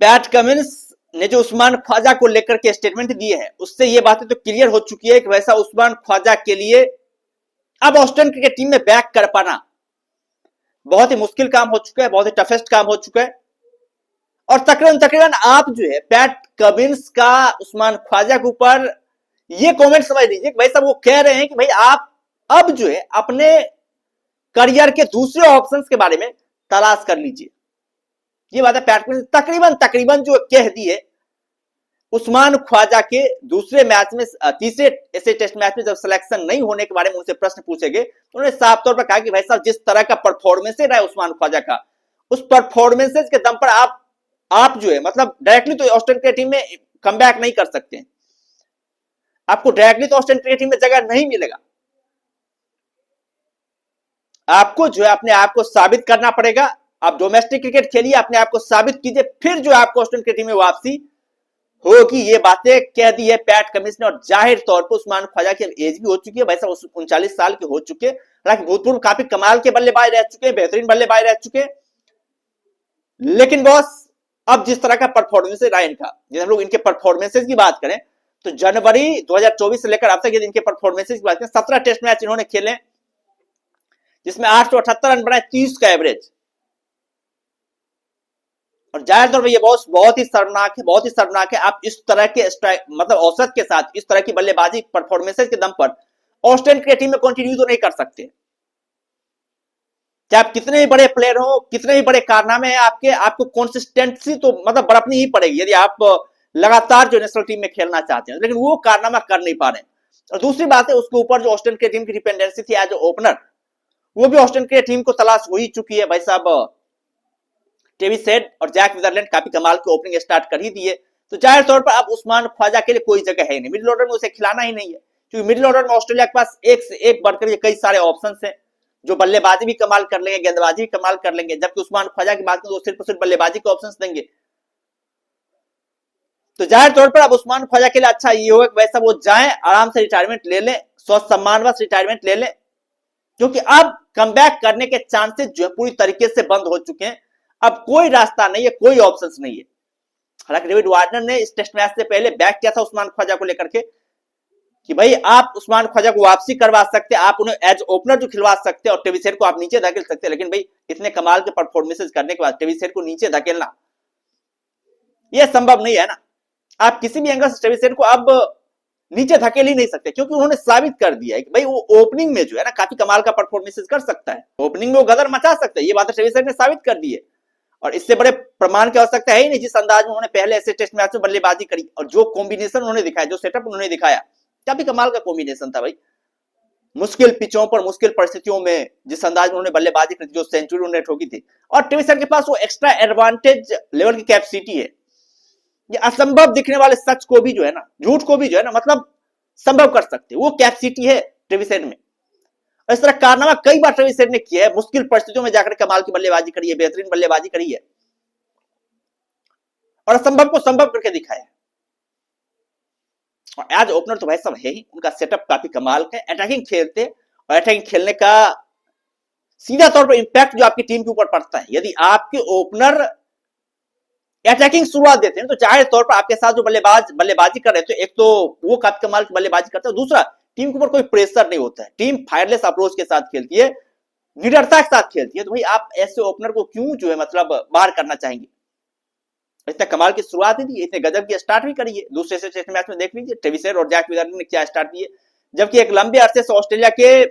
PAT Cummins ने जो उस्मान ख्वाजा को लेकर के स्टेटमेंट दिए हैं उससे ये बातें तो क्लियर हो चुकी है कि वैसा उस्मान ख्वाजा के लिए अब ऑस्ट्रेलियन क्रिकेट टीम में बैक कर पाना बहुत ही मुश्किल काम हो चुका है, बहुत ही टफेस्ट काम हो चुका है। और तकरीबन आप जो है पैट कमिंस का उस्मान ख्वाजा के ऊपर ये कमेंट समझ लीजिए भाई साहब वो कह रहे हैं कि भाई आप अब जो है अपने करियर के दूसरे ऑप्शंस के बारे में तलाश कर लीजिए। ये बात है पैट कमिंस तकरीबन जो कह दी है उस्मान ख्वाजा के दूसरे मैच में, तीसरे ऐसे टेस्ट मैच में जब सिलेक्शन नहीं होने के बारे में उनसे प्रश्न पूछे गए तो उन्होंने साफ तौर पर कहा कि भाई साहब जिस तरह का परफॉर्मेंस रहा है उस्मान ख्वाजा का, उस परफॉर्मेंसेस के दम पर आप जो है मतलब डायरेक्टली तो ऑस्ट्रेलियन क्रिकेट टीम में कम बैक नहीं कर सकते हैं, आपको डायरेक्टली तो ऑस्ट्रेलियन क्रिकेट टीम में जगह नहीं मिलेगा। आपको जो है अपने आप को साबित करना पड़ेगा। आप डोमेस्टिक क्रिकेट खेलिए, अपने आप को साबित कीजिए, फिर जो आपको ऑस्ट्रेलियन क्रिकेट टीम में वापसी होगी। ये बातें कह दी है पैट कमिंस ने। और जाहिर तौर पर उस्मान ख्वाजा की एज भी हो चुकी है, वैसा 39 साल के हो चुके हैं, हालांकि भूतपूर्व काफी कमाल के बल्लेबाज रह चुके हैं, बेहतरीन बल्लेबाज रह चुके हैं। लेकिन बॉस अब जिस तरह का परफॉर्मेंस रहा इनका, जब हम लोग इनके परफॉर्मेंसेस की बात करें तो जनवरी 2024 से लेकर अब तक यदि इनके परफॉर्मेंसेस की बात करें 17 टेस्ट मैच इन्होंने खेले जिसमें 878 रन बनाए, 30 का एवरेज। और जाहिर तौर पर ये बहुत ही शर्मनाक है, बहुत ही शर्मनाक है। आप इस तरह के मतलब औसत के साथ इस तरह की बल्लेबाजी परफॉर्मेंसेस के दम पर ऑस्ट्रेलियन क्रिकेट टीम में कंटिन्यू तो नहीं कर सकते। चाहे आप कितने ही बड़े प्लेयर हो, कितने ही बड़े कारनामे हैं आपको कंसिस्टेंसी तो मतलब बरतनी ही पड़ेगी यदि आप लगातार जो नेशनल टीम में खेलना चाहते हैं, लेकिन वो कारनामा कर नहीं पा रहे हैं। और दूसरी बात है उसके ऊपर जो ऑस्ट्रेलियन क्रिकेट टीम की डिपेंडेंसी थी एज ओपनर, वो भी ऑस्ट्रेलियन क्रिकेट टीम को तलाश हो ही चुकी है। भाई साहब ट्रेविस हेड और जैक वीदरलैंड काफी कमाल की ओपनिंग स्टार्ट कर ही दिए, तो जाहिर तौर पर अब उस्मान ख्वाजा के लिए कोई जगह है नहीं, मिडिल ऑर्डर में उसे खिलाना ही नहीं है, क्योंकि मिडिल ऑर्डर में ऑस्ट्रेलिया के पास एक से एक बढ़कर कई सारे ऑप्शंस हैं जो बल्लेबाजी भी कमाल कर लेंगे, गेंदबाजी भी कमाल कर लेंगे। जबकि उस्मान ख्वाजा की बात करें तो सिर्फ बल्लेबाजी के ऑप्शंस देंगे। तो जाहिर तौर पर अब उस्मान ख्वाजा के लिए अच्छा ये होगा कि वैसा वो जाएं, आराम से रिटायरमेंट ले लें, सम्मानवश रिटायरमेंट ले लें, क्योंकि अब कमबैक करने के चांसेस जो है पूरी तरीके से बंद हो चुके हैं। अब कोई रास्ता नहीं है, कोई ऑप्शंस नहीं है। हालांकि डेविड वार्नर ने इस टेस्ट मैच से पहले बैक किया था उस्मान ख्वाजा को लेकर के कि भाई आप उस्मान ख्वाजा को वापसी करवा सकते हैं, आप उन्हें एज ओपनर जो खिलवा सकते हैं और ट्रेविस हेड को आप नीचे धकेल सकते हैं। लेकिन भाई इतने कमाल के परफॉर्मेंसेस करने के बाद ट्रेविस हेड को नीचे धकेलना यह संभव नहीं है ना। आप किसी भी एंगल से ट्रेविस हेड को अब नीचे धकेल ही नहीं सकते, क्योंकि उन्होंने साबित कर दिया है कि भाई वो ओपनिंग में जो है ना काफी कमाल का परफॉर्मेंसेस कर सकता है, ओपनिंग में वो गदर मचा सकता है। ये बात ट्रेविस हेड ने साबित कर दी है और इससे बड़े प्रमाण की आवश्यकता है ही नहीं। जिस अंदाज में उन्होंने पहले ऐसे टेस्ट मैच में बल्लेबाजी करी और जो कॉम्बिनेशन उन्होंने दिखाया, जो सेटअप उन्होंने दिखाया, काफी कमाल का कॉम्बिनेशन था भाई। मुश्किल पिचों पर मुश्किल परिस्थितियों में जिस अंदाज में उन्होंने बल्लेबाजी करी, जो सेंचुरी उन्होंने ठोकी थी, और ट्रेविस हेड के पास वो एक्स्ट्रा एडवांटेज लेवल की कैपेसिटी है। ये असंभव दिखने वाले सच को भी जो है ना, झूठ को भी जो है ना मतलब संभव कर सकते, वो कैपेसिटी है ट्रेविस हेड में। इस तरह कारनामा कई बार ट्रेविस हेड ने किया है, मुश्किल परिस्थितियों में जाकर कमाल की बल्लेबाजी करी है, बेहतरीन बल्लेबाजी करी है और असंभव को संभव करके दिखाया। और आज ओपनर तो भाई सब है ही, उनका सेटअप काफी कमाल का है, अटैकिंग खेलते और अटैकिंग खेलने का सीधा तौर पर इंपैक्ट जो आपकी टीम के ऊपर पड़ता है। यदि आपके ओपनर अटैकिंग शुरुआत देते हैं तो जाहिर तौर पर आपके साथ जो बल्लेबाजी कर रहे थे, एक तो वो काफी कमाल की बल्लेबाजी करता है, दूसरा टीम के ऊपर कोई प्रेशर नहीं होता है, टीम फायरलेस अप्रोच के साथ खेलती है, निडरता के साथ खेलती है। तो भाई आप ऐसे ओपनर को क्यों जो है मतलब बाहर करना चाहेंगे। इतना कमाल की शुरुआत ही थी, इतने गजब की स्टार्ट भी करी है। दूसरे से टेस्ट मैच में देख लीजिए ट्रेविस हेड और जैक वीदरलैंड ने क्या स्टार्ट दिए, जबकि एक लंबे अरसे से ऑस्ट्रेलिया के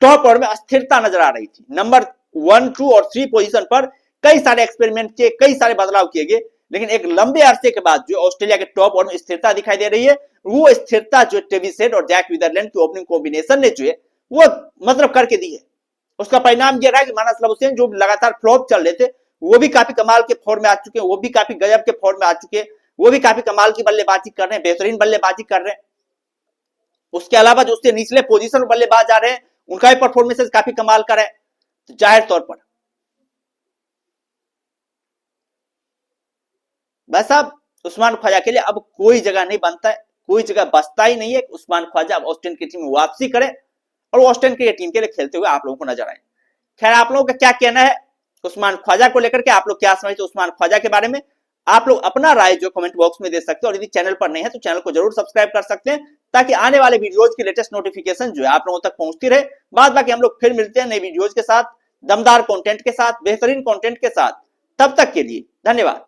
टॉप ऑर्डर में अस्थिरता नजर आ रही थी। नंबर 1, 2 और 3 पोजीशन पर कई सारे एक्सपेरिमेंट किए, कई सारे बदलाव किए गए, लेकिन एक लंबे अरसे के बाद जो ऑस्ट्रेलिया के टॉप ऑर्डर में स्थिरता दिखाई दे रही है, वो स्थिरता जो ट्रेविस हेड और जैक वीदरलैंड की ओपनिंग कॉम्बिनेशन ने जो है वो मतलब करके दी है। उसका परिणाम यह रहा कि मानस लबुशेन जो लगातार फ्लॉप चल रहे थे, वो भी काफी कमाल के फॉर्म में आ चुके हैं, वो भी काफी गजब के फॉर्म में आ चुके हैं, वो भी काफी कमाल की बल्लेबाजी कर रहे हैं, बेहतरीन बल्लेबाजी कर रहे हैं। उसके अलावा जो उसके निचले पोजीशन पर बल्लेबाज आ रहे हैं, उनका भी परफॉर्मेंसेस काफी कमाल कर है। तो जाहिर तौर पर बस अब उस्मान ख्वाजा के लिए अब कोई जगह नहीं बनता है, कोई जगह बचता ही नहीं है। उस्मान ख्वाजा अब ऑस्ट्रेलियन की टीम में वापसी करे और ऑस्ट्रेलियन की टीम के लिए खेलते हुए आप लोगों को नजर आए। खैर आप लोगों का क्या कहना है उस्मान ख्वाजा को लेकर के, आप लोग क्या समझते हैं उस्मान ख्वाजा के बारे में, आप लोग अपना राय जो कमेंट बॉक्स में दे सकते हैं, और यदि चैनल पर नहीं है तो चैनल को जरूर सब्सक्राइब कर सकते हैं, ताकि आने वाले वीडियोज की लेटेस्ट नोटिफिकेशन जो है आप लोगों तक पहुंचती रहे। बाद बाकी हम लोग फिर मिलते हैं नई वीडियोज के साथ, दमदार कंटेंट के साथ, बेहतरीन कंटेंट के साथ। तब तक के लिए धन्यवाद।